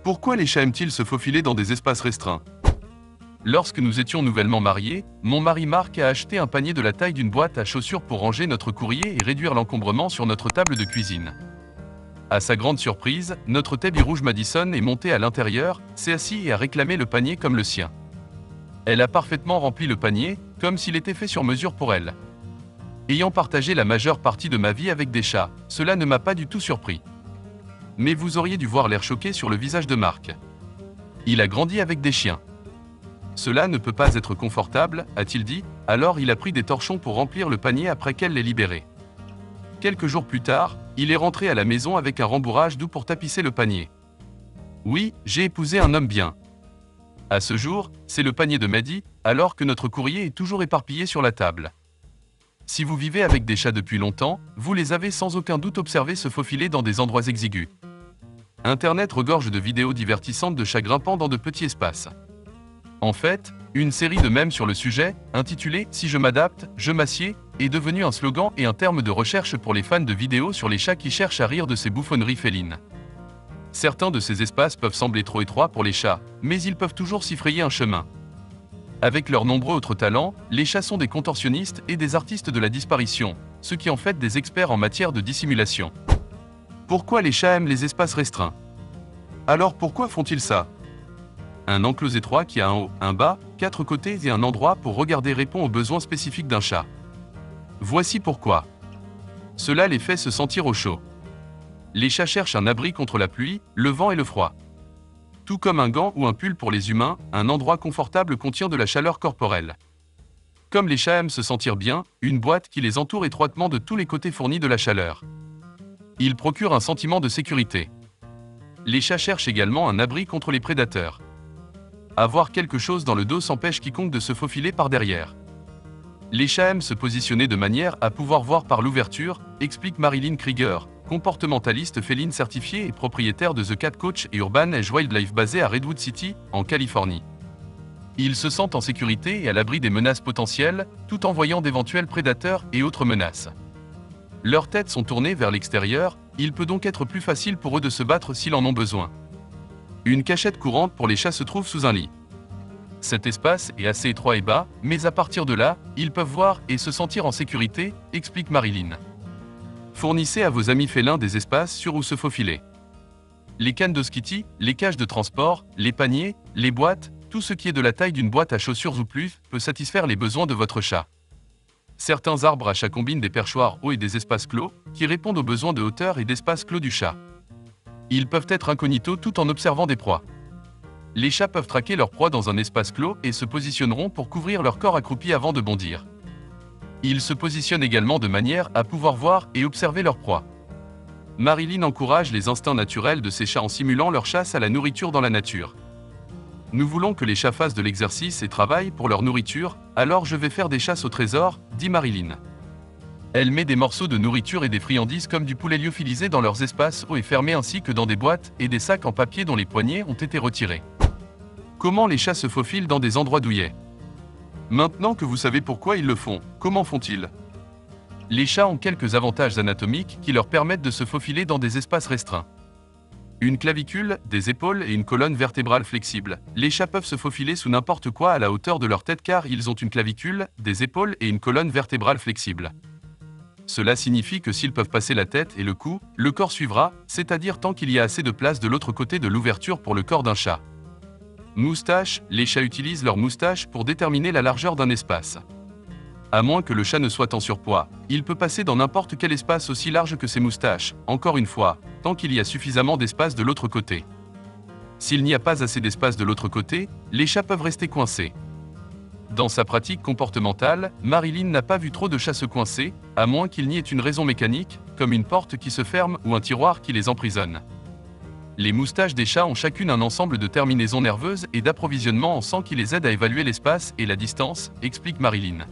Pourquoi les chats aiment-ils se faufiler dans des espaces restreints? Lorsque nous étions nouvellement mariés, mon mari Marc a acheté un panier de la taille d'une boîte à chaussures pour ranger notre courrier et réduire l'encombrement sur notre table de cuisine. À sa grande surprise, notre Tabby rouge Madison est montée à l'intérieur, s'est assise et a réclamé le panier comme le sien. Elle a parfaitement rempli le panier, comme s'il était fait sur mesure pour elle. Ayant partagé la majeure partie de ma vie avec des chats, cela ne m'a pas du tout surpris. Mais vous auriez dû voir l'air choqué sur le visage de Marc. Il a grandi avec des chiens. Cela ne peut pas être confortable, a-t-il dit, alors il a pris des torchons pour remplir le panier après qu'elle l'ait libéré. Quelques jours plus tard, il est rentré à la maison avec un rembourrage doux pour tapisser le panier. Oui, j'ai épousé un homme bien. À ce jour, c'est le panier de Maddie, alors que notre courrier est toujours éparpillé sur la table. Si vous vivez avec des chats depuis longtemps, vous les avez sans aucun doute observés se faufiler dans des endroits exigus. Internet regorge de vidéos divertissantes de chats grimpant dans de petits espaces. En fait, une série de mèmes sur le sujet, intitulée « Si je m'adapte, je m'assieds », est devenue un slogan et un terme de recherche pour les fans de vidéos sur les chats qui cherchent à rire de ces bouffonneries félines. Certains de ces espaces peuvent sembler trop étroits pour les chats, mais ils peuvent toujours s'y frayer un chemin. Avec leurs nombreux autres talents, les chats sont des contorsionnistes et des artistes de la disparition, ce qui en fait des experts en matière de dissimulation. Pourquoi les chats aiment les espaces restreints? Alors pourquoi font-ils ça? Un enclos étroit qui a un haut, un bas, 4 côtés et un endroit pour regarder répond aux besoins spécifiques d'un chat. Voici pourquoi. Cela les fait se sentir au chaud. Les chats cherchent un abri contre la pluie, le vent et le froid. Tout comme un gant ou un pull pour les humains, un endroit confortable contient de la chaleur corporelle. Comme les chats aiment se sentir bien, une boîte qui les entoure étroitement de tous les côtés fournit de la chaleur. Ils procurent un sentiment de sécurité. Les chats cherchent également un abri contre les prédateurs. Avoir quelque chose dans le dos s'empêche quiconque de se faufiler par derrière. Les chats aiment se positionner de manière à pouvoir voir par l'ouverture, explique Marilyn Krieger, comportementaliste féline certifiée et propriétaire de The Cat Coach et Urban Edge Wildlife basé à Redwood City, en Californie. Ils se sentent en sécurité et à l'abri des menaces potentielles, tout en voyant d'éventuels prédateurs et autres menaces. Leurs têtes sont tournées vers l'extérieur, il peut donc être plus facile pour eux de se battre s'ils en ont besoin. Une cachette courante pour les chats se trouve sous un lit. Cet espace est assez étroit et bas, mais à partir de là, ils peuvent voir et se sentir en sécurité, explique Marilyn. Fournissez à vos amis félins des espaces sûrs où se faufiler. Les cannes de skitty, les cages de transport, les paniers, les boîtes, tout ce qui est de la taille d'une boîte à chaussures ou plus peut satisfaire les besoins de votre chat. Certains arbres à chat combinent des perchoirs hauts et des espaces clos, qui répondent aux besoins de hauteur et d'espace clos du chat. Ils peuvent être incognito tout en observant des proies. Les chats peuvent traquer leur proie dans un espace clos et se positionneront pour couvrir leur corps accroupi avant de bondir. Ils se positionnent également de manière à pouvoir voir et observer leur proie. Marilyn encourage les instincts naturels de ces chats en simulant leur chasse à la nourriture dans la nature. Nous voulons que les chats fassent de l'exercice et travaillent pour leur nourriture, alors je vais faire des chasses au trésor, dit Marilyn. Elle met des morceaux de nourriture et des friandises comme du poulet lyophilisé dans leurs espaces hauts et fermés ainsi que dans des boîtes et des sacs en papier dont les poignées ont été retirés. Comment les chats se faufilent dans des endroits douillets? Maintenant que vous savez pourquoi ils le font, comment font-ils? Les chats ont quelques avantages anatomiques qui leur permettent de se faufiler dans des espaces restreints. Une clavicule, des épaules et une colonne vertébrale flexible. Les chats peuvent se faufiler sous n'importe quoi à la hauteur de leur tête car ils ont une clavicule, des épaules et une colonne vertébrale flexible. Cela signifie que s'ils peuvent passer la tête et le cou, le corps suivra, c'est-à-dire tant qu'il y a assez de place de l'autre côté de l'ouverture pour le corps d'un chat. Moustache, les chats utilisent leur moustache pour déterminer la largeur d'un espace. À moins que le chat ne soit en surpoids, il peut passer dans n'importe quel espace aussi large que ses moustaches, encore une fois, tant qu'il y a suffisamment d'espace de l'autre côté. S'il n'y a pas assez d'espace de l'autre côté, les chats peuvent rester coincés. Dans sa pratique comportementale, Marilyn n'a pas vu trop de chats se coincer, à moins qu'il n'y ait une raison mécanique, comme une porte qui se ferme ou un tiroir qui les emprisonne. Les moustaches des chats ont chacune un ensemble de terminaisons nerveuses et d'approvisionnement en sang qui les aident à évaluer l'espace et la distance, explique Marilyn.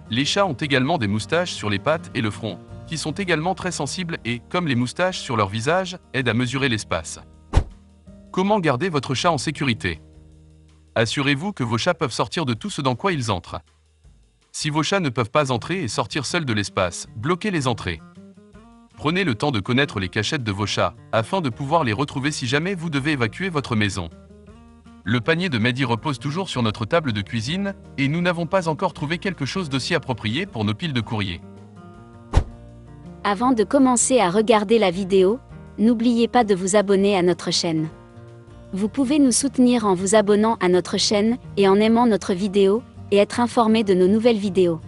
Les chats ont également des moustaches sur les pattes et le front, qui sont également très sensibles et, comme les moustaches sur leur visage, aident à mesurer l'espace. Comment garder votre chat en sécurité? Assurez-vous que vos chats peuvent sortir de tout ce dans quoi ils entrent. Si vos chats ne peuvent pas entrer et sortir seuls de l'espace, bloquez les entrées. Prenez le temps de connaître les cachettes de vos chats, afin de pouvoir les retrouver si jamais vous devez évacuer votre maison. Le panier de Mehdi repose toujours sur notre table de cuisine, et nous n'avons pas encore trouvé quelque chose d'aussi approprié pour nos piles de courrier. Avant de commencer à regarder la vidéo, n'oubliez pas de vous abonner à notre chaîne. Vous pouvez nous soutenir en vous abonnant à notre chaîne et en aimant notre vidéo, et être informé de nos nouvelles vidéos.